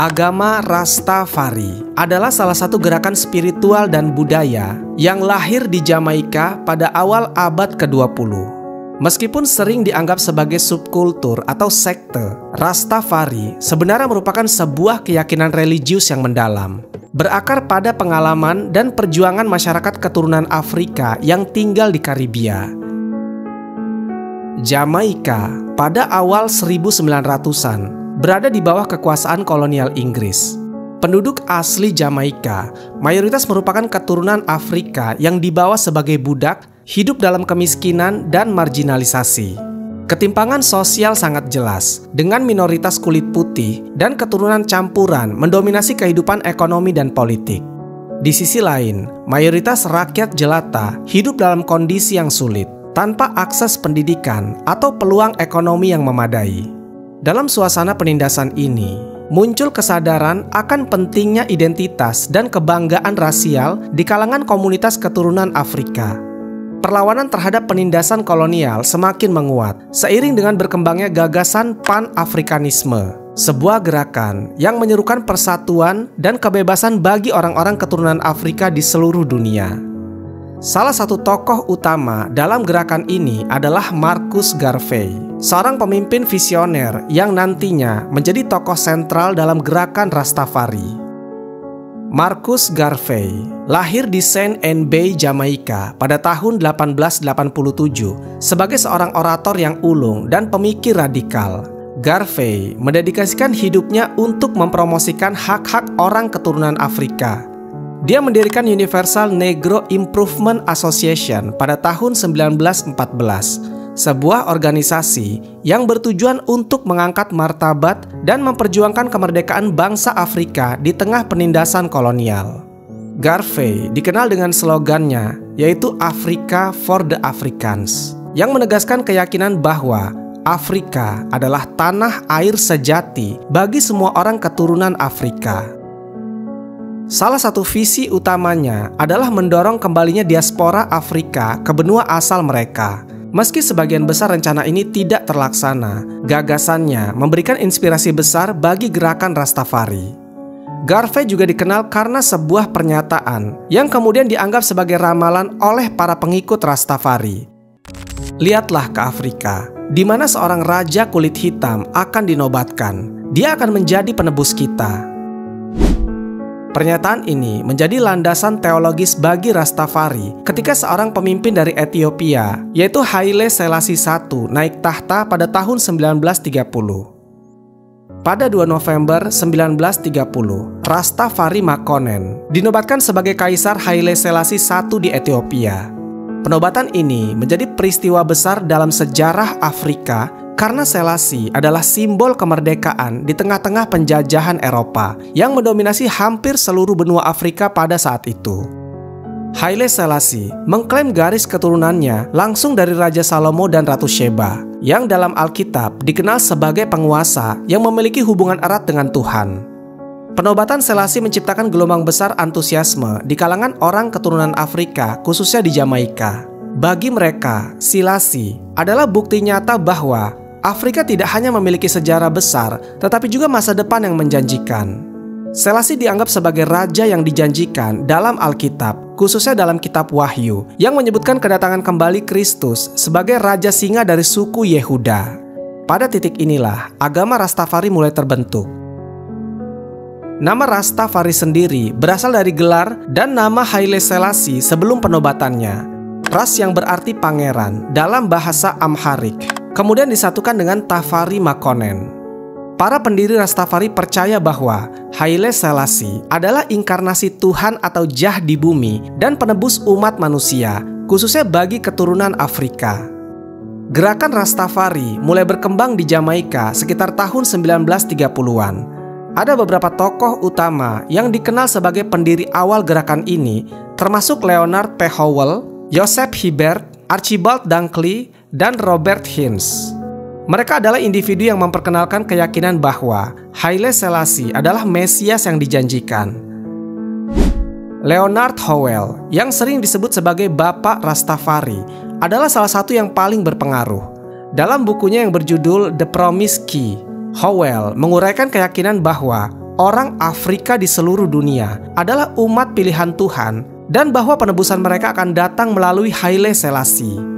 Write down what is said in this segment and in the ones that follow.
Agama Rastafari adalah salah satu gerakan spiritual dan budaya yang lahir di Jamaika pada awal abad ke-20. Meskipun sering dianggap sebagai subkultur atau sekte, Rastafari sebenarnya merupakan sebuah keyakinan religius yang mendalam, berakar pada pengalaman dan perjuangan masyarakat keturunan Afrika yang tinggal di Karibia. Jamaika pada awal 1900-an berada di bawah kekuasaan kolonial Inggris. Penduduk asli Jamaika mayoritas merupakan keturunan Afrika yang dibawa sebagai budak, hidup dalam kemiskinan dan marginalisasi. Ketimpangan sosial sangat jelas, dengan minoritas kulit putih dan keturunan campuran mendominasi kehidupan ekonomi dan politik. Di sisi lain, mayoritas rakyat jelata hidup dalam kondisi yang sulit, tanpa akses pendidikan atau peluang ekonomi yang memadai. Dalam suasana penindasan ini, muncul kesadaran akan pentingnya identitas dan kebanggaan rasial di kalangan komunitas keturunan Afrika. Perlawanan terhadap penindasan kolonial semakin menguat seiring dengan berkembangnya gagasan Pan-Afrikanisme, sebuah gerakan yang menyerukan persatuan dan kebebasan bagi orang-orang keturunan Afrika di seluruh dunia. Salah satu tokoh utama dalam gerakan ini adalah Marcus Garvey, seorang pemimpin visioner yang nantinya menjadi tokoh sentral dalam gerakan Rastafari. Marcus Garvey lahir di Saint Anne Bay, Jamaika pada tahun 1887 sebagai seorang orator yang ulung dan pemikir radikal. Garvey mendedikasikan hidupnya untuk mempromosikan hak-hak orang keturunan Afrika. Dia mendirikan Universal Negro Improvement Association pada tahun 1914, sebuah organisasi yang bertujuan untuk mengangkat martabat dan memperjuangkan kemerdekaan bangsa Afrika di tengah penindasan kolonial. Garvey dikenal dengan slogannya, yaitu Africa for the Africans, yang menegaskan keyakinan bahwa Afrika adalah tanah air sejati bagi semua orang keturunan Afrika. Salah satu visi utamanya adalah mendorong kembalinya diaspora Afrika ke benua asal mereka. Meski sebagian besar rencana ini tidak terlaksana, gagasannya memberikan inspirasi besar bagi gerakan Rastafari. Garvey juga dikenal karena sebuah pernyataan yang kemudian dianggap sebagai ramalan oleh para pengikut Rastafari. Lihatlah ke Afrika, di mana seorang raja kulit hitam akan dinobatkan. Dia akan menjadi penebus kita. Pernyataan ini menjadi landasan teologis bagi Rastafari ketika seorang pemimpin dari Ethiopia, yaitu Haile Selassie I, naik tahta pada tahun 1930. Pada 2 November 1930, Rastafari Makonnen dinobatkan sebagai Kaisar Haile Selassie I di Ethiopia. Penobatan ini menjadi peristiwa besar dalam sejarah Afrika karena Selassie adalah simbol kemerdekaan di tengah-tengah penjajahan Eropa yang mendominasi hampir seluruh benua Afrika pada saat itu. Haile Selassie mengklaim garis keturunannya langsung dari Raja Salomo dan Ratu Sheba, yang dalam Alkitab dikenal sebagai penguasa yang memiliki hubungan erat dengan Tuhan. Penobatan Selassie menciptakan gelombang besar antusiasme di kalangan orang keturunan Afrika, khususnya di Jamaika. Bagi mereka, Selassie adalah bukti nyata bahwa Afrika tidak hanya memiliki sejarah besar, tetapi juga masa depan yang menjanjikan. Selassie dianggap sebagai raja yang dijanjikan dalam Alkitab, khususnya dalam kitab Wahyu, yang menyebutkan kedatangan kembali Kristus sebagai Raja Singa dari suku Yehuda. Pada titik inilah, agama Rastafari mulai terbentuk. Nama Rastafari sendiri berasal dari gelar dan nama Haile Selassie sebelum penobatannya. Ras yang berarti pangeran dalam bahasa Amharik, kemudian disatukan dengan Tafari Makonnen. Para pendiri Rastafari percaya bahwa Haile Selassie adalah inkarnasi Tuhan atau Jah di bumi dan penebus umat manusia, khususnya bagi keturunan Afrika. Gerakan Rastafari mulai berkembang di Jamaika sekitar tahun 1930-an. Ada beberapa tokoh utama yang dikenal sebagai pendiri awal gerakan ini, termasuk Leonard P. Howell, Joseph Hibbert, Archibald Dunkley, dan Robert Hines. Mereka adalah individu yang memperkenalkan keyakinan bahwa Haile Selassie adalah Mesias yang dijanjikan. Leonard Howell, yang sering disebut sebagai Bapak Rastafari, adalah salah satu yang paling berpengaruh. Dalam bukunya yang berjudul The Promised Key, Howell menguraikan keyakinan bahwa orang Afrika di seluruh dunia adalah umat pilihan Tuhan dan bahwa penebusan mereka akan datang melalui Haile Selassie.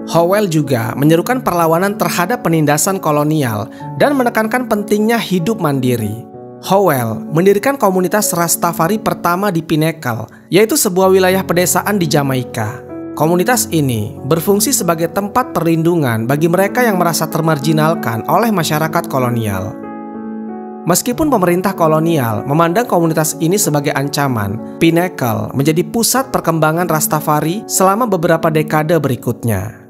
Howell juga menyerukan perlawanan terhadap penindasan kolonial dan menekankan pentingnya hidup mandiri. Howell mendirikan komunitas Rastafari pertama di Pinnacle, yaitu sebuah wilayah pedesaan di Jamaika. Komunitas ini berfungsi sebagai tempat perlindungan bagi mereka yang merasa termarginalkan oleh masyarakat kolonial. Meskipun pemerintah kolonial memandang komunitas ini sebagai ancaman, Pinnacle menjadi pusat perkembangan Rastafari selama beberapa dekade berikutnya.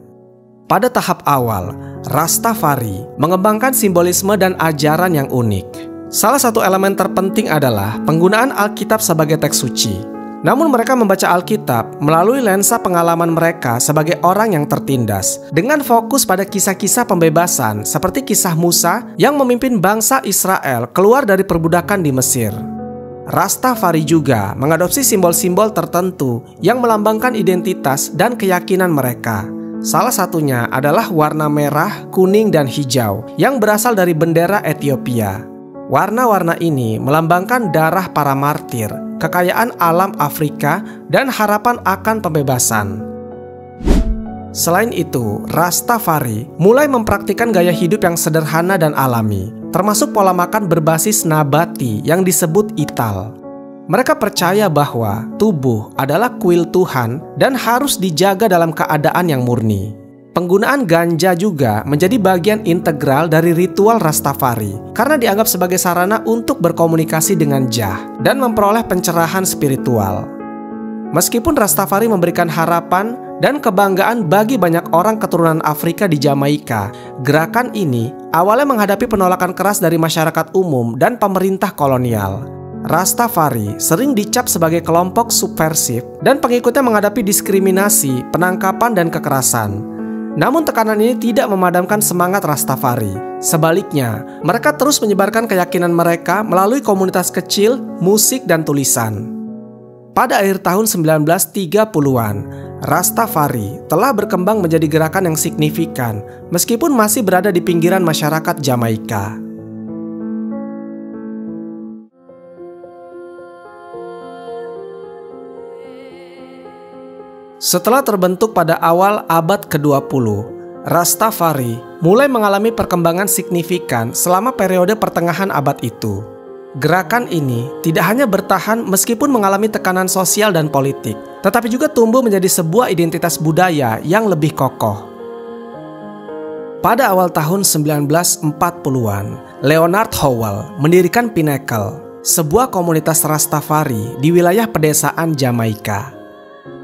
Pada tahap awal, Rastafari mengembangkan simbolisme dan ajaran yang unik. Salah satu elemen terpenting adalah penggunaan Alkitab sebagai teks suci. Namun mereka membaca Alkitab melalui lensa pengalaman mereka sebagai orang yang tertindas, dengan fokus pada kisah-kisah pembebasan seperti kisah Musa yang memimpin bangsa Israel keluar dari perbudakan di Mesir. Rastafari juga mengadopsi simbol-simbol tertentu yang melambangkan identitas dan keyakinan mereka. Salah satunya adalah warna merah, kuning, dan hijau yang berasal dari bendera Ethiopia. Warna-warna ini melambangkan darah para martir, kekayaan alam Afrika, dan harapan akan pembebasan. Selain itu, Rastafari mulai mempraktikkan gaya hidup yang sederhana dan alami, termasuk pola makan berbasis nabati yang disebut ital. Mereka percaya bahwa tubuh adalah kuil Tuhan dan harus dijaga dalam keadaan yang murni. Penggunaan ganja juga menjadi bagian integral dari ritual Rastafari karena dianggap sebagai sarana untuk berkomunikasi dengan Jah dan memperoleh pencerahan spiritual. Meskipun Rastafari memberikan harapan dan kebanggaan bagi banyak orang keturunan Afrika di Jamaika, gerakan ini awalnya menghadapi penolakan keras dari masyarakat umum dan pemerintah kolonial. Rastafari sering dicap sebagai kelompok subversif dan pengikutnya menghadapi diskriminasi, penangkapan, dan kekerasan. Namun tekanan ini tidak memadamkan semangat Rastafari. Sebaliknya, mereka terus menyebarkan keyakinan mereka melalui komunitas kecil, musik, dan tulisan. Pada akhir tahun 1930-an, Rastafari telah berkembang menjadi gerakan yang signifikan meskipun masih berada di pinggiran masyarakat Jamaika. Setelah terbentuk pada awal abad ke-20, Rastafari mulai mengalami perkembangan signifikan selama periode pertengahan abad itu. Gerakan ini tidak hanya bertahan meskipun mengalami tekanan sosial dan politik, tetapi juga tumbuh menjadi sebuah identitas budaya yang lebih kokoh. Pada awal tahun 1940-an, Leonard Howell mendirikan Pinnacle, sebuah komunitas Rastafari di wilayah pedesaan Jamaika.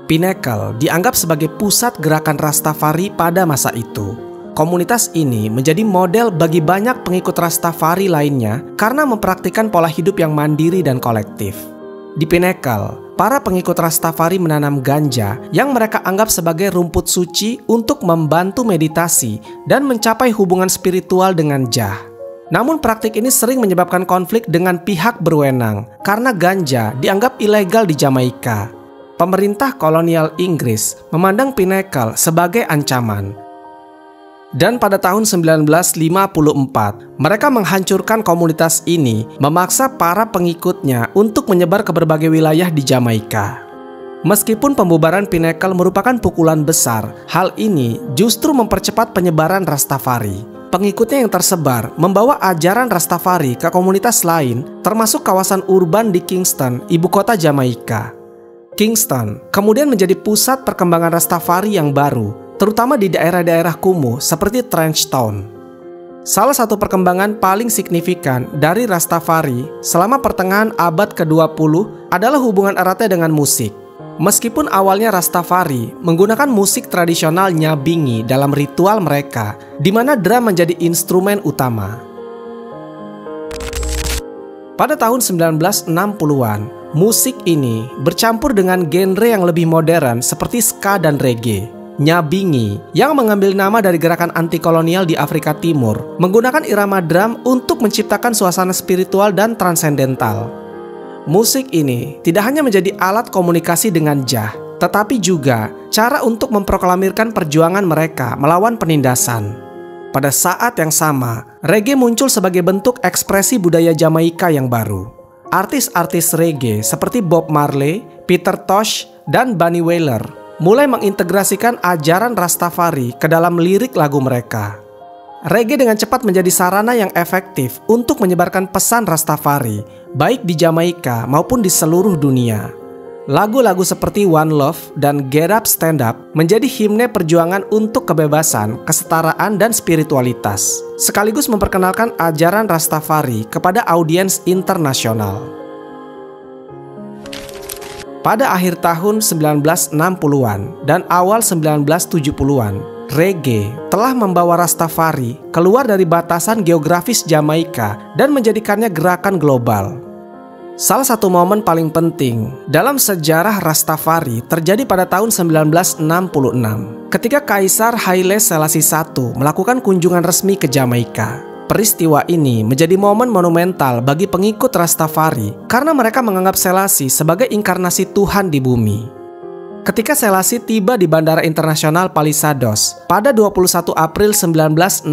Pinnacle dianggap sebagai pusat gerakan Rastafari pada masa itu. Komunitas ini menjadi model bagi banyak pengikut Rastafari lainnya karena mempraktikkan pola hidup yang mandiri dan kolektif. Di Pinnacle, para pengikut Rastafari menanam ganja yang mereka anggap sebagai rumput suci untuk membantu meditasi dan mencapai hubungan spiritual dengan Jah. Namun praktik ini sering menyebabkan konflik dengan pihak berwenang karena ganja dianggap ilegal di Jamaika. Pemerintah kolonial Inggris memandang Pinnacle sebagai ancaman. Dan pada tahun 1954, mereka menghancurkan komunitas ini, memaksa para pengikutnya untuk menyebar ke berbagai wilayah di Jamaika. Meskipun pembubaran Pinnacle merupakan pukulan besar, hal ini justru mempercepat penyebaran Rastafari. Pengikutnya yang tersebar membawa ajaran Rastafari ke komunitas lain, termasuk kawasan urban di Kingston, ibu kota Jamaika. Kingston kemudian menjadi pusat perkembangan Rastafari yang baru, terutama di daerah-daerah kumuh seperti Trench Town. Salah satu perkembangan paling signifikan dari Rastafari selama pertengahan abad ke-20 adalah hubungan eratnya dengan musik. Meskipun awalnya Rastafari menggunakan musik tradisional Nyabingi dalam ritual mereka, di mana drum menjadi instrumen utama. Pada tahun 1960-an, musik ini bercampur dengan genre yang lebih modern seperti ska dan reggae. Nyabingi, yang mengambil nama dari gerakan anti-kolonial di Afrika Timur, menggunakan irama drum untuk menciptakan suasana spiritual dan transendental. Musik ini tidak hanya menjadi alat komunikasi dengan Jah, tetapi juga cara untuk memproklamirkan perjuangan mereka melawan penindasan. pada saat yang sama, reggae muncul sebagai bentuk ekspresi budaya Jamaika yang baru. Artis-artis reggae seperti Bob Marley, Peter Tosh, dan Bunny Wailer mulai mengintegrasikan ajaran Rastafari ke dalam lirik lagu mereka. Reggae dengan cepat menjadi sarana yang efektif untuk menyebarkan pesan Rastafari, baik di Jamaika maupun di seluruh dunia. Lagu-lagu seperti One Love dan Get Up Stand Up menjadi himne perjuangan untuk kebebasan, kesetaraan, dan spiritualitas, sekaligus memperkenalkan ajaran Rastafari kepada audiens internasional. Pada akhir tahun 1960-an dan awal 1970-an, reggae telah membawa Rastafari keluar dari batasan geografis Jamaika dan menjadikannya gerakan global. Salah satu momen paling penting dalam sejarah Rastafari terjadi pada tahun 1966 ketika Kaisar Haile Selassie I melakukan kunjungan resmi ke Jamaika. Peristiwa ini menjadi momen monumental bagi pengikut Rastafari karena mereka menganggap Selassie sebagai inkarnasi Tuhan di bumi. Ketika Selassie tiba di Bandara Internasional Palisados pada 21 April 1966,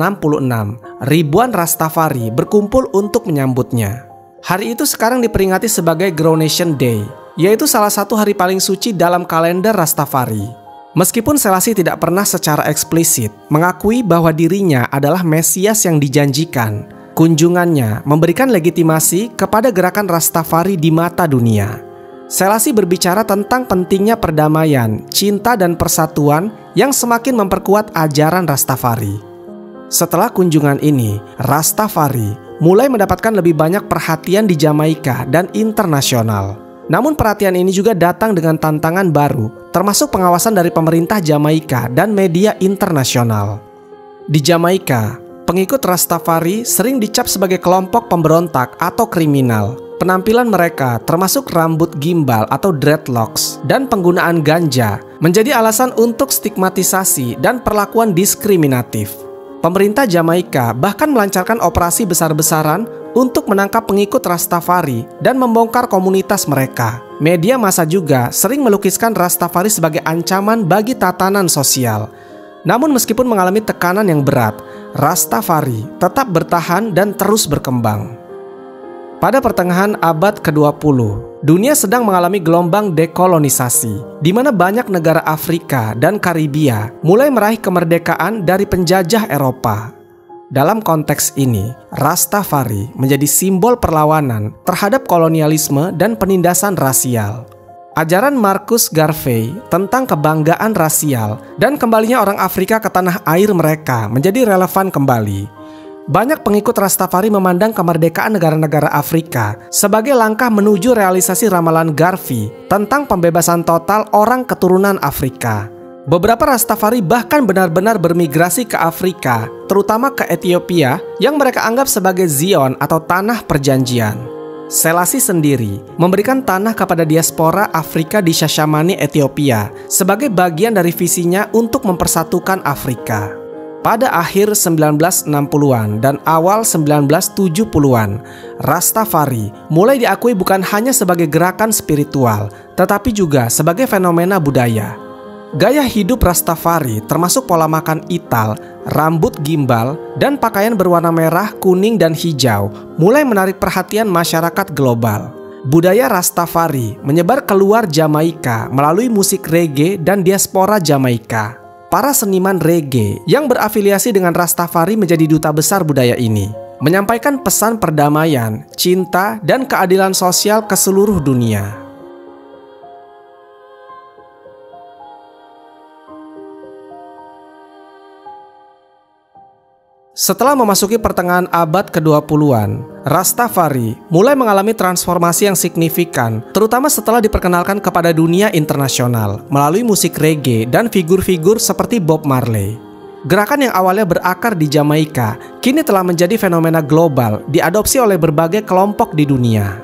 ribuan Rastafari berkumpul untuk menyambutnya. Hari itu sekarang diperingati sebagai Groundation Day, yaitu salah satu hari paling suci dalam kalender Rastafari. Meskipun Selassie tidak pernah secara eksplisit mengakui bahwa dirinya adalah Mesias yang dijanjikan, kunjungannya memberikan legitimasi kepada gerakan Rastafari di mata dunia. Selassie berbicara tentang pentingnya perdamaian, cinta, dan persatuan yang semakin memperkuat ajaran Rastafari. Setelah kunjungan ini, Rastafari mulai mendapatkan lebih banyak perhatian di Jamaika dan internasional. Namun perhatian ini juga datang dengan tantangan baru, termasuk pengawasan dari pemerintah Jamaika dan media internasional. Di Jamaika, pengikut Rastafari sering dicap sebagai kelompok pemberontak atau kriminal. Penampilan mereka termasuk rambut gimbal atau dreadlocks dan penggunaan ganja menjadi alasan untuk stigmatisasi dan perlakuan diskriminatif. Pemerintah Jamaika bahkan melancarkan operasi besar-besaran untuk menangkap pengikut Rastafari dan membongkar komunitas mereka. Media massa juga sering melukiskan Rastafari sebagai ancaman bagi tatanan sosial. Namun meskipun mengalami tekanan yang berat, Rastafari tetap bertahan dan terus berkembang. Pada pertengahan abad ke-20, dunia sedang mengalami gelombang dekolonisasi, di mana banyak negara Afrika dan Karibia mulai meraih kemerdekaan dari penjajah Eropa. Dalam konteks ini, Rastafari menjadi simbol perlawanan terhadap kolonialisme dan penindasan rasial. Ajaran Marcus Garvey tentang kebanggaan rasial dan kembalinya orang Afrika ke tanah air mereka menjadi relevan kembali. Banyak pengikut Rastafari memandang kemerdekaan negara-negara Afrika sebagai langkah menuju realisasi ramalan Garvey tentang pembebasan total orang keturunan Afrika. Beberapa Rastafari bahkan benar-benar bermigrasi ke Afrika, terutama ke Ethiopia yang mereka anggap sebagai Zion atau tanah perjanjian. Selassie sendiri memberikan tanah kepada diaspora Afrika di Shashamane, Ethiopia sebagai bagian dari visinya untuk mempersatukan Afrika. Pada akhir 1960-an dan awal 1970-an, Rastafari mulai diakui bukan hanya sebagai gerakan spiritual, tetapi juga sebagai fenomena budaya. Gaya hidup Rastafari termasuk pola makan ital, rambut gimbal, dan pakaian berwarna merah, kuning, dan hijau mulai menarik perhatian masyarakat global. Budaya Rastafari menyebar keluar Jamaika melalui musik reggae dan diaspora Jamaika. Para seniman reggae yang berafiliasi dengan Rastafari menjadi duta besar budaya ini, menyampaikan pesan perdamaian, cinta, dan keadilan sosial ke seluruh dunia. Setelah memasuki pertengahan abad ke-20-an, Rastafari mulai mengalami transformasi yang signifikan, terutama setelah diperkenalkan kepada dunia internasional melalui musik reggae dan figur-figur seperti Bob Marley. Gerakan yang awalnya berakar di Jamaika, kini telah menjadi fenomena global, diadopsi oleh berbagai kelompok di dunia.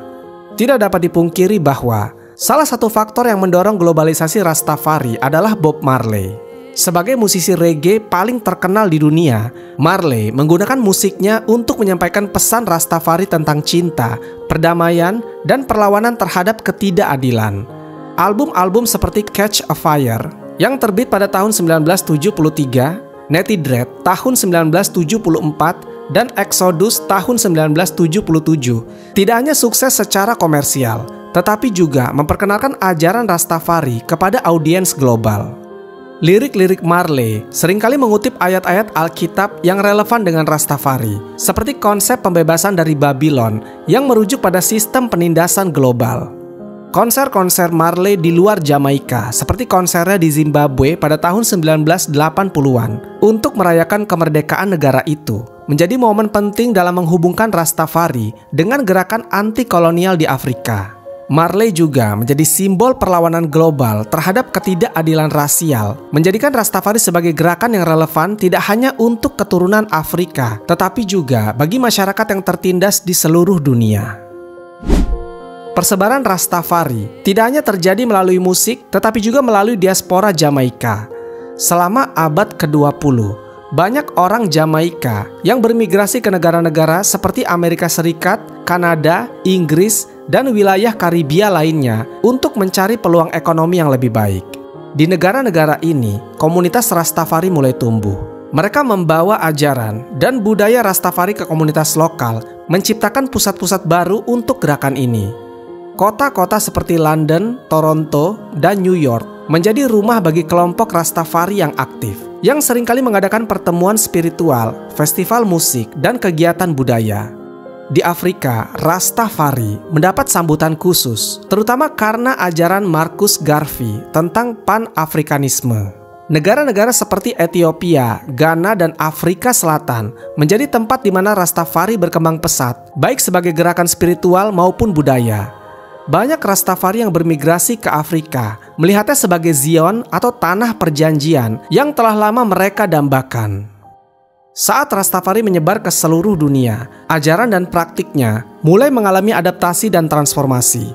Tidak dapat dipungkiri bahwa salah satu faktor yang mendorong globalisasi Rastafari adalah Bob Marley. Sebagai musisi reggae paling terkenal di dunia, Marley menggunakan musiknya untuk menyampaikan pesan Rastafari tentang cinta, perdamaian, dan perlawanan terhadap ketidakadilan. Album-album seperti Catch a Fire yang terbit pada tahun 1973 Natty Dread tahun 1974, dan Exodus tahun 1977 tidak hanya sukses secara komersial, tetapi juga memperkenalkan ajaran Rastafari kepada audiens global. Lirik-lirik Marley seringkali mengutip ayat-ayat Alkitab yang relevan dengan Rastafari, seperti konsep pembebasan dari Babylon yang merujuk pada sistem penindasan global. Konser-konser Marley di luar Jamaika, seperti konsernya di Zimbabwe pada tahun 1980-an untuk merayakan kemerdekaan negara itu, menjadi momen penting dalam menghubungkan Rastafari dengan gerakan anti-kolonial di Afrika. Marley juga menjadi simbol perlawanan global terhadap ketidakadilan rasial, menjadikan Rastafari sebagai gerakan yang relevan tidak hanya untuk keturunan Afrika, tetapi juga bagi masyarakat yang tertindas di seluruh dunia. Persebaran Rastafari tidak hanya terjadi melalui musik, tetapi juga melalui diaspora Jamaika. Selama abad ke-20, banyak orang Jamaika yang bermigrasi ke negara-negara seperti Amerika Serikat, Kanada, Inggris, dan wilayah Karibia lainnya untuk mencari peluang ekonomi yang lebih baik. Di negara-negara ini, komunitas Rastafari mulai tumbuh. Mereka membawa ajaran dan budaya Rastafari ke komunitas lokal, menciptakan pusat-pusat baru untuk gerakan ini. Kota-kota seperti London, Toronto, dan New York menjadi rumah bagi kelompok Rastafari yang aktif, yang seringkali mengadakan pertemuan spiritual, festival musik, dan kegiatan budaya. Di Afrika, Rastafari mendapat sambutan khusus, terutama karena ajaran Marcus Garvey tentang Pan-Afrikanisme. Negara-negara seperti Ethiopia, Ghana, dan Afrika Selatan menjadi tempat di mana Rastafari berkembang pesat, baik sebagai gerakan spiritual maupun budaya. Banyak Rastafari yang bermigrasi ke Afrika melihatnya sebagai Zion atau tanah perjanjian yang telah lama mereka dambakan. Saat Rastafari menyebar ke seluruh dunia, ajaran dan praktiknya mulai mengalami adaptasi dan transformasi.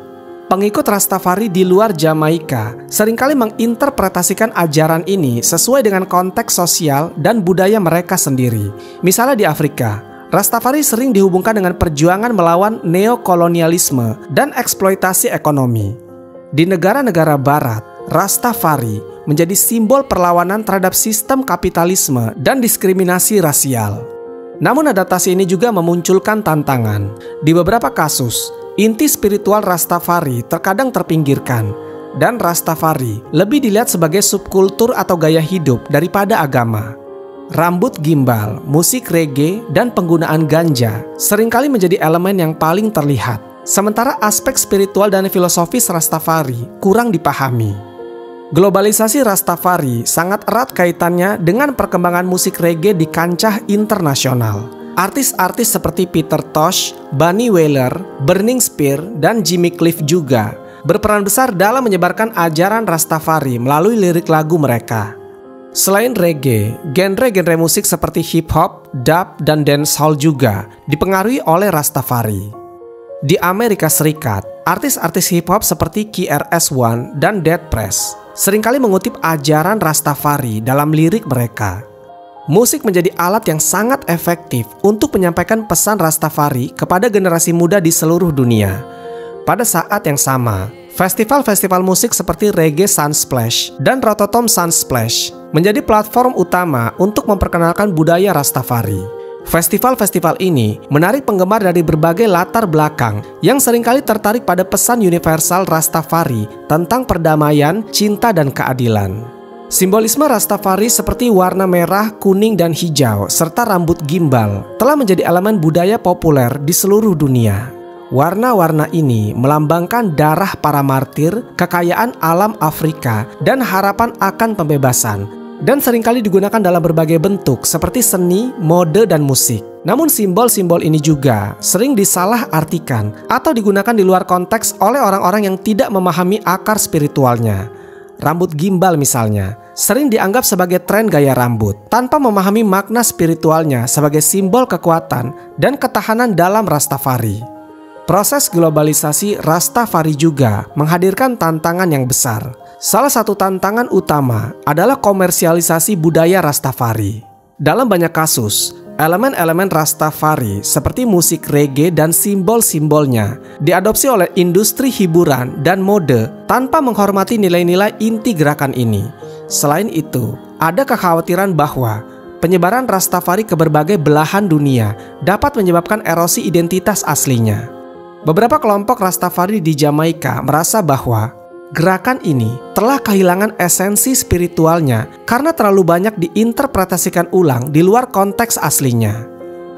Pengikut Rastafari di luar Jamaika seringkali menginterpretasikan ajaran ini sesuai dengan konteks sosial dan budaya mereka sendiri. Misalnya di Afrika, Rastafari sering dihubungkan dengan perjuangan melawan neokolonialisme dan eksploitasi ekonomi. Di negara-negara barat, Rastafari menjadi simbol perlawanan terhadap sistem kapitalisme dan diskriminasi rasial. Namun adaptasi ini juga memunculkan tantangan. Di beberapa kasus, inti spiritual Rastafari terkadang terpinggirkan, dan Rastafari lebih dilihat sebagai subkultur atau gaya hidup daripada agama. Rambut gimbal, musik reggae, dan penggunaan ganja seringkali menjadi elemen yang paling terlihat, sementara aspek spiritual dan filosofis Rastafari kurang dipahami. Globalisasi Rastafari sangat erat kaitannya dengan perkembangan musik reggae di kancah internasional. Artis-artis seperti Peter Tosh, Bunny Wailer, Burning Spear, dan Jimmy Cliff juga berperan besar dalam menyebarkan ajaran Rastafari melalui lirik lagu mereka. Selain reggae, genre-genre musik seperti hip-hop, dub, dan dancehall juga dipengaruhi oleh Rastafari. Di Amerika Serikat, artis-artis hip-hop seperti KRS-One dan Dead Press seringkali mengutip ajaran Rastafari dalam lirik mereka. Musik menjadi alat yang sangat efektif untuk menyampaikan pesan Rastafari kepada generasi muda di seluruh dunia. Pada saat yang sama, festival-festival musik seperti Reggae Sunsplash dan Rototom Sunsplash menjadi platform utama untuk memperkenalkan budaya Rastafari. Festival-festival ini menarik penggemar dari berbagai latar belakang yang seringkali tertarik pada pesan universal Rastafari tentang perdamaian, cinta, dan keadilan. Simbolisme Rastafari seperti warna merah, kuning, dan hijau, serta rambut gimbal telah menjadi elemen budaya populer di seluruh dunia. Warna-warna ini melambangkan darah para martir, kekayaan alam Afrika, dan harapan akan pembebasan, dan seringkali digunakan dalam berbagai bentuk seperti seni, mode, dan musik. Namun simbol-simbol ini juga sering disalah-artikan atau digunakan di luar konteks oleh orang-orang yang tidak memahami akar spiritualnya. Rambut gimbal misalnya, sering dianggap sebagai tren gaya rambut tanpa memahami makna spiritualnya sebagai simbol kekuatan dan ketahanan dalam Rastafari. Proses globalisasi Rastafari juga menghadirkan tantangan yang besar. Salah satu tantangan utama adalah komersialisasi budaya Rastafari. Dalam banyak kasus, elemen-elemen Rastafari seperti musik reggae dan simbol-simbolnya diadopsi oleh industri hiburan dan mode tanpa menghormati nilai-nilai inti gerakan ini. Selain itu, ada kekhawatiran bahwa penyebaran Rastafari ke berbagai belahan dunia dapat menyebabkan erosi identitas aslinya. Beberapa kelompok Rastafari di Jamaika merasa bahwa gerakan ini telah kehilangan esensi spiritualnya karena terlalu banyak diinterpretasikan ulang di luar konteks aslinya.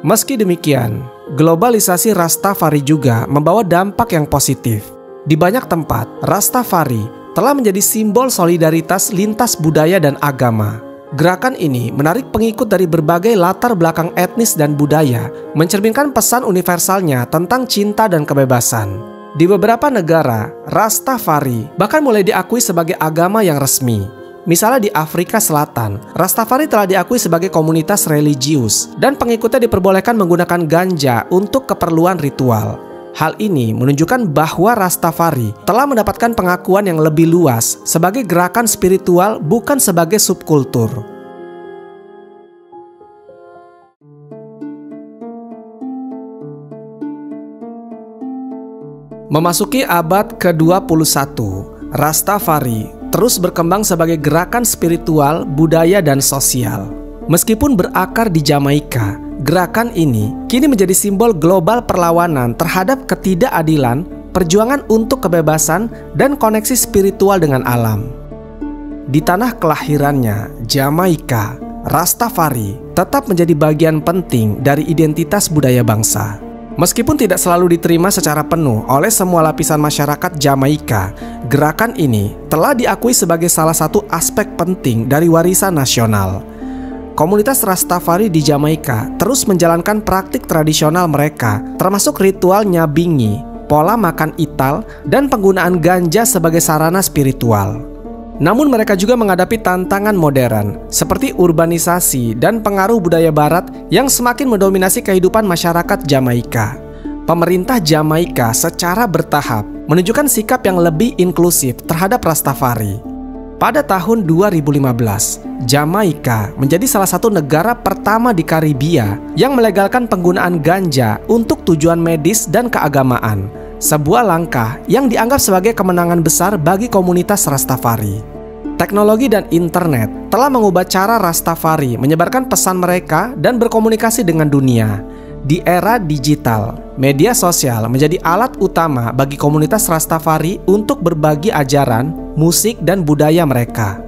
Meski demikian, globalisasi Rastafari juga membawa dampak yang positif. Di banyak tempat, Rastafari telah menjadi simbol solidaritas lintas budaya dan agama. Gerakan ini menarik pengikut dari berbagai latar belakang etnis dan budaya, mencerminkan pesan universalnya tentang cinta dan kebebasan. Di beberapa negara, Rastafari bahkan mulai diakui sebagai agama yang resmi. Misalnya di Afrika Selatan, Rastafari telah diakui sebagai komunitas religius dan pengikutnya diperbolehkan menggunakan ganja untuk keperluan ritual. Hal ini menunjukkan bahwa Rastafari telah mendapatkan pengakuan yang lebih luas sebagai gerakan spiritual, bukan sebagai subkultur. Memasuki abad ke-21, Rastafari terus berkembang sebagai gerakan spiritual, budaya, dan sosial. Meskipun berakar di Jamaika, gerakan ini kini menjadi simbol global perlawanan terhadap ketidakadilan, perjuangan untuk kebebasan, dan koneksi spiritual dengan alam. Di tanah kelahirannya, Jamaika, Rastafari tetap menjadi bagian penting dari identitas budaya bangsa. Meskipun tidak selalu diterima secara penuh oleh semua lapisan masyarakat Jamaika, gerakan ini telah diakui sebagai salah satu aspek penting dari warisan nasional. Komunitas Rastafari di Jamaika terus menjalankan praktik tradisional mereka, termasuk ritual nyabingi, pola makan ital, dan penggunaan ganja sebagai sarana spiritual. Namun mereka juga menghadapi tantangan modern, seperti urbanisasi dan pengaruh budaya barat yang semakin mendominasi kehidupan masyarakat Jamaika. Pemerintah Jamaika secara bertahap menunjukkan sikap yang lebih inklusif terhadap Rastafari. Pada tahun 2015, Jamaika menjadi salah satu negara pertama di Karibia yang melegalkan penggunaan ganja untuk tujuan medis dan keagamaan, sebuah langkah yang dianggap sebagai kemenangan besar bagi komunitas Rastafari. Teknologi dan internet telah mengubah cara Rastafari menyebarkan pesan mereka dan berkomunikasi dengan dunia. Di era digital, media sosial menjadi alat utama bagi komunitas Rastafari untuk berbagi ajaran, musik, dan budaya mereka.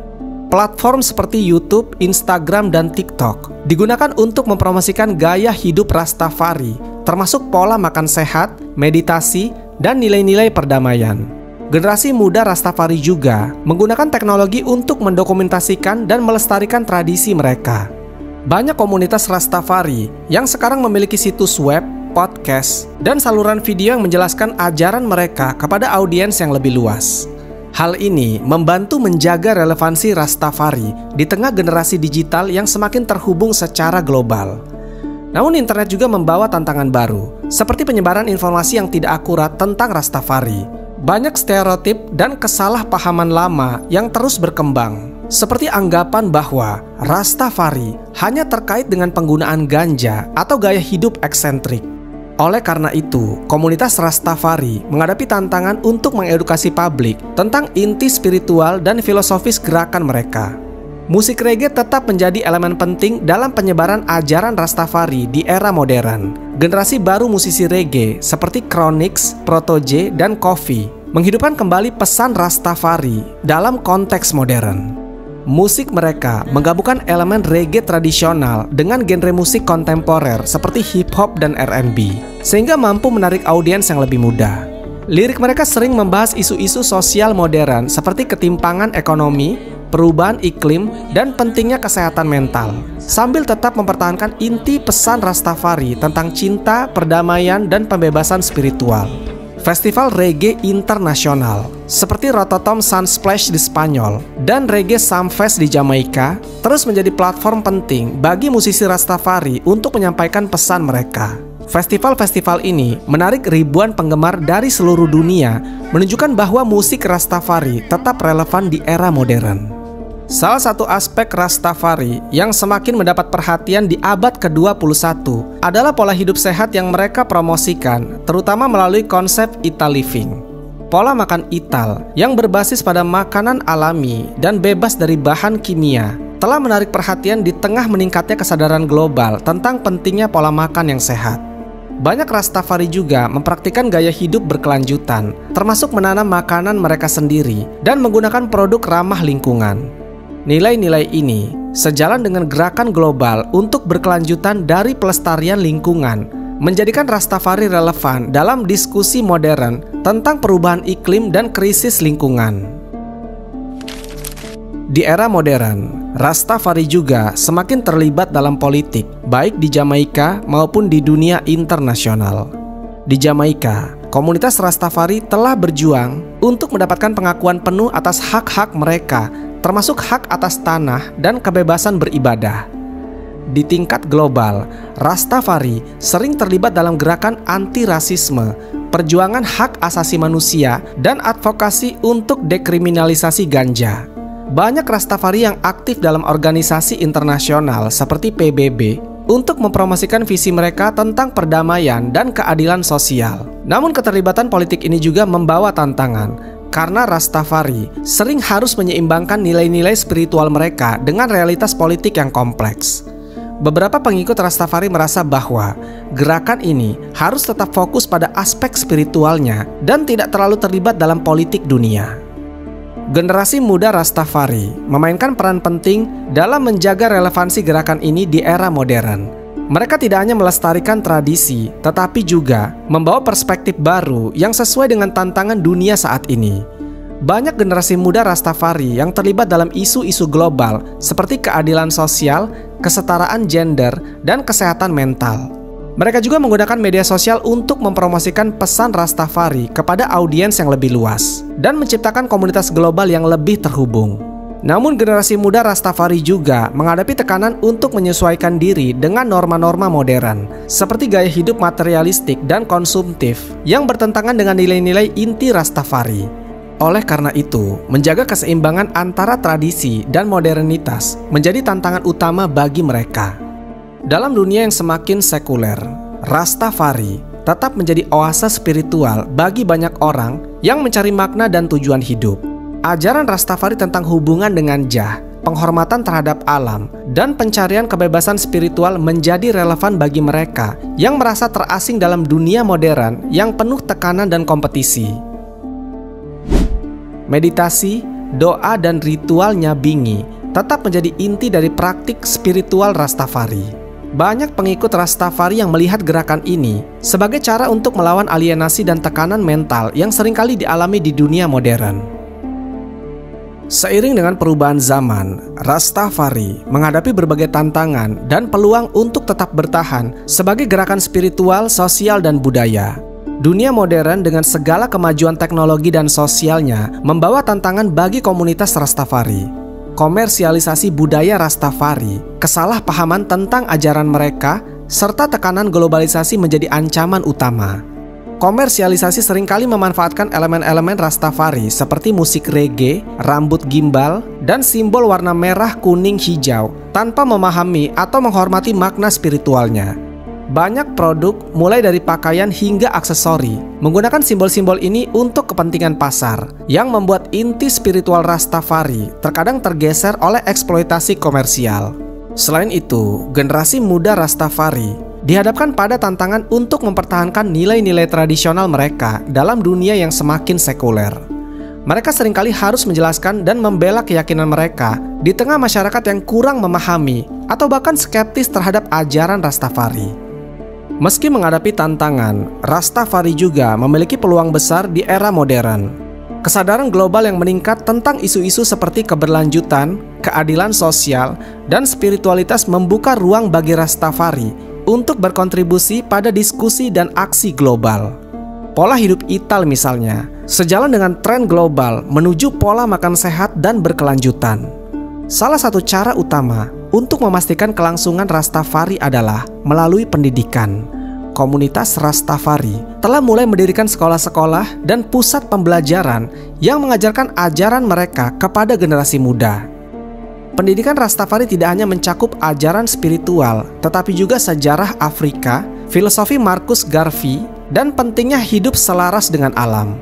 Platform seperti YouTube, Instagram, dan TikTok digunakan untuk mempromosikan gaya hidup Rastafari, termasuk pola makan sehat, meditasi, dan nilai-nilai perdamaian. Generasi muda Rastafari juga menggunakan teknologi untuk mendokumentasikan dan melestarikan tradisi mereka. Banyak komunitas Rastafari yang sekarang memiliki situs web, podcast, dan saluran video yang menjelaskan ajaran mereka kepada audiens yang lebih luas. Hal ini membantu menjaga relevansi Rastafari di tengah generasi digital yang semakin terhubung secara global. Namun internet juga membawa tantangan baru, seperti penyebaran informasi yang tidak akurat tentang Rastafari. Banyak stereotip dan kesalahpahaman lama yang terus berkembang, seperti anggapan bahwa Rastafari hanya terkait dengan penggunaan ganja atau gaya hidup eksentrik. Oleh karena itu, komunitas Rastafari menghadapi tantangan untuk mengedukasi publik tentang inti spiritual dan filosofis gerakan mereka. Musik reggae tetap menjadi elemen penting dalam penyebaran ajaran Rastafari di era modern. Generasi baru musisi reggae seperti Chronixx, Protoje, dan Koffee menghidupkan kembali pesan Rastafari dalam konteks modern. Musik mereka menggabungkan elemen reggae tradisional dengan genre musik kontemporer seperti hip-hop dan R&B, sehingga mampu menarik audiens yang lebih muda. Lirik mereka sering membahas isu-isu sosial modern seperti ketimpangan ekonomi, perubahan iklim, dan pentingnya kesehatan mental, sambil tetap mempertahankan inti pesan Rastafari tentang cinta, perdamaian, dan pembebasan spiritual. Festival reggae internasional seperti Rototom Sunsplash di Spanyol dan Reggae Sumfest di Jamaika terus menjadi platform penting bagi musisi Rastafari untuk menyampaikan pesan mereka. Festival-festival ini menarik ribuan penggemar dari seluruh dunia, menunjukkan bahwa musik Rastafari tetap relevan di era modern. Salah satu aspek Rastafari yang semakin mendapat perhatian di abad ke-21 adalah pola hidup sehat yang mereka promosikan, terutama melalui konsep Ital Living. Pola makan Ital yang berbasis pada makanan alami dan bebas dari bahan kimia telah menarik perhatian di tengah meningkatnya kesadaran global tentang pentingnya pola makan yang sehat. Banyak Rastafari juga mempraktikkan gaya hidup berkelanjutan, termasuk menanam makanan mereka sendiri dan menggunakan produk ramah lingkungan. Nilai-nilai ini sejalan dengan gerakan global untuk berkelanjutan dari pelestarian lingkungan, menjadikan Rastafari relevan dalam diskusi modern tentang perubahan iklim dan krisis lingkungan. Di era modern, Rastafari juga semakin terlibat dalam politik, baik di Jamaika maupun di dunia internasional. Di Jamaika, komunitas Rastafari telah berjuang untuk mendapatkan pengakuan penuh atas hak-hak mereka, termasuk hak atas tanah dan kebebasan beribadah. Di tingkat global, Rastafari sering terlibat dalam gerakan anti-rasisme, perjuangan hak asasi manusia, dan advokasi untuk dekriminalisasi ganja. Banyak Rastafari yang aktif dalam organisasi internasional seperti PBB untuk mempromosikan visi mereka tentang perdamaian dan keadilan sosial. Namun keterlibatan politik ini juga membawa tantangan, karena Rastafari sering harus menyeimbangkan nilai-nilai spiritual mereka dengan realitas politik yang kompleks. Beberapa pengikut Rastafari merasa bahwa gerakan ini harus tetap fokus pada aspek spiritualnya dan tidak terlalu terlibat dalam politik dunia. Generasi muda Rastafari memainkan peran penting dalam menjaga relevansi gerakan ini di era modern. Mereka tidak hanya melestarikan tradisi, tetapi juga membawa perspektif baru yang sesuai dengan tantangan dunia saat ini. Banyak generasi muda Rastafari yang terlibat dalam isu-isu global seperti keadilan sosial, kesetaraan gender, dan kesehatan mental. Mereka juga menggunakan media sosial untuk mempromosikan pesan Rastafari kepada audiens yang lebih luas dan menciptakan komunitas global yang lebih terhubung. Namun generasi muda Rastafari juga menghadapi tekanan untuk menyesuaikan diri dengan norma-norma modern, seperti gaya hidup materialistik dan konsumtif yang bertentangan dengan nilai-nilai inti Rastafari. Oleh karena itu, menjaga keseimbangan antara tradisi dan modernitas menjadi tantangan utama bagi mereka. Dalam dunia yang semakin sekuler, Rastafari tetap menjadi oase spiritual bagi banyak orang yang mencari makna dan tujuan hidup. Ajaran Rastafari tentang hubungan dengan Jah, penghormatan terhadap alam, dan pencarian kebebasan spiritual menjadi relevan bagi mereka yang merasa terasing dalam dunia modern yang penuh tekanan dan kompetisi. Meditasi, doa, dan ritual nyabingi tetap menjadi inti dari praktik spiritual Rastafari. Banyak pengikut Rastafari yang melihat gerakan ini sebagai cara untuk melawan alienasi dan tekanan mental yang seringkali dialami di dunia modern. Seiring dengan perubahan zaman, Rastafari menghadapi berbagai tantangan dan peluang untuk tetap bertahan sebagai gerakan spiritual, sosial, dan budaya. Dunia modern dengan segala kemajuan teknologi dan sosialnya membawa tantangan bagi komunitas Rastafari. Komersialisasi budaya Rastafari, kesalahpahaman tentang ajaran mereka, serta tekanan globalisasi menjadi ancaman utama. Komersialisasi seringkali memanfaatkan elemen-elemen Rastafari seperti musik reggae, rambut gimbal, dan simbol warna merah, kuning, hijau tanpa memahami atau menghormati makna spiritualnya. Banyak produk, mulai dari pakaian hingga aksesori, menggunakan simbol-simbol ini untuk kepentingan pasar, yang membuat inti spiritual Rastafari terkadang tergeser oleh eksploitasi komersial. Selain itu, generasi muda Rastafari dihadapkan pada tantangan untuk mempertahankan nilai-nilai tradisional mereka dalam dunia yang semakin sekuler. Mereka seringkali harus menjelaskan dan membela keyakinan mereka di tengah masyarakat yang kurang memahami atau bahkan skeptis terhadap ajaran Rastafari. Meski menghadapi tantangan, Rastafari juga memiliki peluang besar di era modern. Kesadaran global yang meningkat tentang isu-isu seperti keberlanjutan, keadilan sosial, dan spiritualitas membuka ruang bagi Rastafari untuk berkontribusi pada diskusi dan aksi global. Pola hidup Ital misalnya, sejalan dengan tren global menuju pola makan sehat dan berkelanjutan. Salah satu cara utama untuk memastikan kelangsungan Rastafari adalah melalui pendidikan. Komunitas Rastafari telah mulai mendirikan sekolah-sekolah dan pusat pembelajaran yang mengajarkan ajaran mereka kepada generasi muda. Pendidikan Rastafari tidak hanya mencakup ajaran spiritual, tetapi juga sejarah Afrika, filosofi Marcus Garvey, dan pentingnya hidup selaras dengan alam.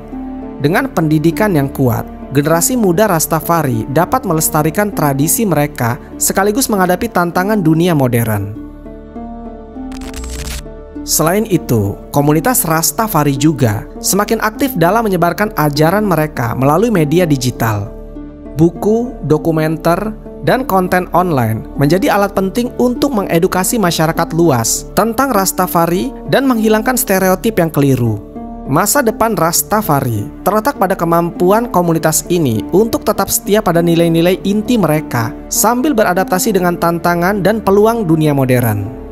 Dengan pendidikan yang kuat, generasi muda Rastafari dapat melestarikan tradisi mereka sekaligus menghadapi tantangan dunia modern. Selain itu, komunitas Rastafari juga semakin aktif dalam menyebarkan ajaran mereka melalui media digital. Buku, dokumenter, dan konten online menjadi alat penting untuk mengedukasi masyarakat luas tentang Rastafari dan menghilangkan stereotip yang keliru. Masa depan Rastafari terletak pada kemampuan komunitas ini untuk tetap setia pada nilai-nilai inti mereka sambil beradaptasi dengan tantangan dan peluang dunia modern.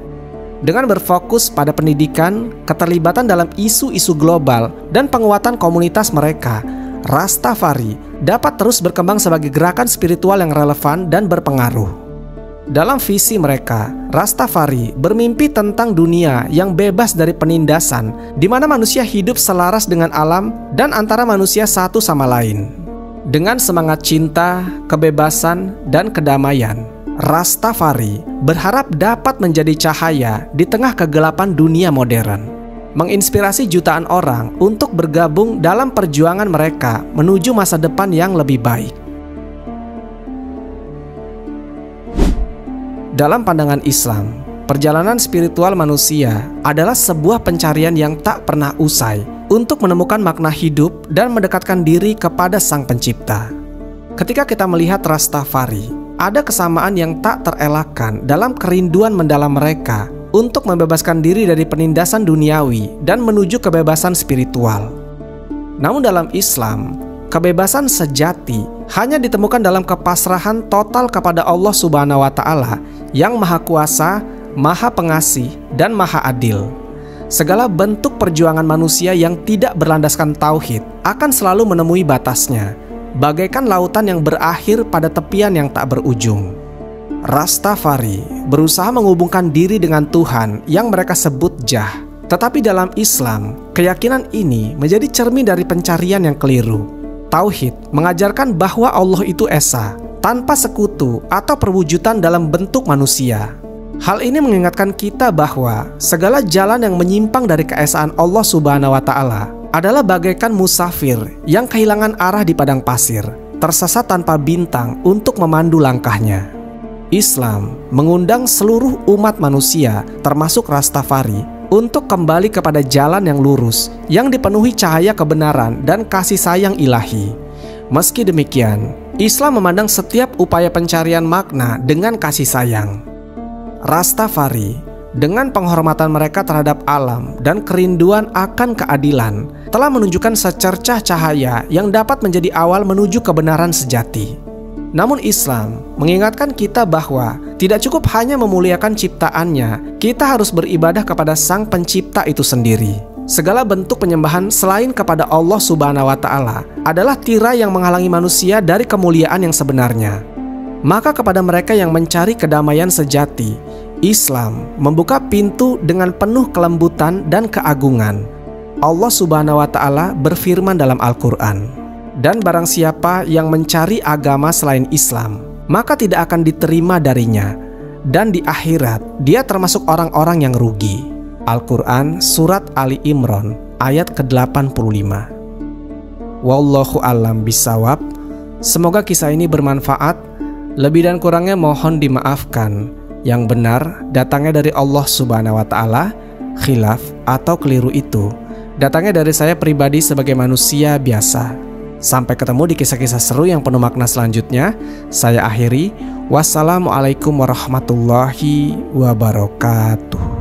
Dengan berfokus pada pendidikan, keterlibatan dalam isu-isu global, dan penguatan komunitas mereka, Rastafari dapat terus berkembang sebagai gerakan spiritual yang relevan dan berpengaruh. Dalam visi mereka, Rastafari bermimpi tentang dunia yang bebas dari penindasan, di mana manusia hidup selaras dengan alam dan antara manusia satu sama lain. Dengan semangat cinta, kebebasan, dan kedamaian, Rastafari berharap dapat menjadi cahaya di tengah kegelapan dunia modern, menginspirasi jutaan orang untuk bergabung dalam perjuangan mereka menuju masa depan yang lebih baik. Dalam pandangan Islam, perjalanan spiritual manusia adalah sebuah pencarian yang tak pernah usai untuk menemukan makna hidup dan mendekatkan diri kepada Sang Pencipta. Ketika kita melihat Rastafari, ada kesamaan yang tak terelakkan dalam kerinduan mendalam mereka untuk membebaskan diri dari penindasan duniawi dan menuju kebebasan spiritual. Namun dalam Islam, kebebasan sejati hanya ditemukan dalam kepasrahan total kepada Allah Subhanahu wa Ta'ala yang Maha Kuasa, Maha Pengasih, dan Maha Adil. Segala bentuk perjuangan manusia yang tidak berlandaskan tauhid akan selalu menemui batasnya, bagaikan lautan yang berakhir pada tepian yang tak berujung. Rastafari berusaha menghubungkan diri dengan Tuhan yang mereka sebut Jah. Tetapi dalam Islam, keyakinan ini menjadi cermin dari pencarian yang keliru. Tauhid mengajarkan bahwa Allah itu esa, tanpa sekutu atau perwujudan dalam bentuk manusia. Hal ini mengingatkan kita bahwa segala jalan yang menyimpang dari keesaan Allah Subhanahu wa Ta'ala adalah bagaikan musafir yang kehilangan arah di padang pasir, tersesat tanpa bintang untuk memandu langkahnya. Islam mengundang seluruh umat manusia, termasuk Rastafari, untuk kembali kepada jalan yang lurus, yang dipenuhi cahaya kebenaran dan kasih sayang ilahi. Meski demikian, Islam memandang setiap upaya pencarian makna dengan kasih sayang. Rastafari, dengan penghormatan mereka terhadap alam dan kerinduan akan keadilan, telah menunjukkan secercah cahaya yang dapat menjadi awal menuju kebenaran sejati. Namun Islam mengingatkan kita bahwa tidak cukup hanya memuliakan ciptaannya, kita harus beribadah kepada Sang Pencipta itu sendiri. Segala bentuk penyembahan selain kepada Allah Subhanahu wa Ta'ala adalah tirai yang menghalangi manusia dari kemuliaan yang sebenarnya. Maka kepada mereka yang mencari kedamaian sejati, Islam membuka pintu dengan penuh kelembutan dan keagungan. Allah Subhanahu wa Ta'ala berfirman dalam Al-Quran, "Dan barang siapa yang mencari agama selain Islam, maka tidak akan diterima darinya, dan di akhirat dia termasuk orang-orang yang rugi." Al-Quran Surat Ali Imran ayat ke-85. Wallahu a'lam bishawab. Semoga kisah ini bermanfaat. Lebih dan kurangnya mohon dimaafkan. Yang benar datangnya dari Allah Subhanahu wa Ta'ala. Khilaf atau keliru itu datangnya dari saya pribadi sebagai manusia biasa. Sampai ketemu di kisah-kisah seru yang penuh makna selanjutnya. Saya akhiri. Wassalamualaikum warahmatullahi wabarakatuh.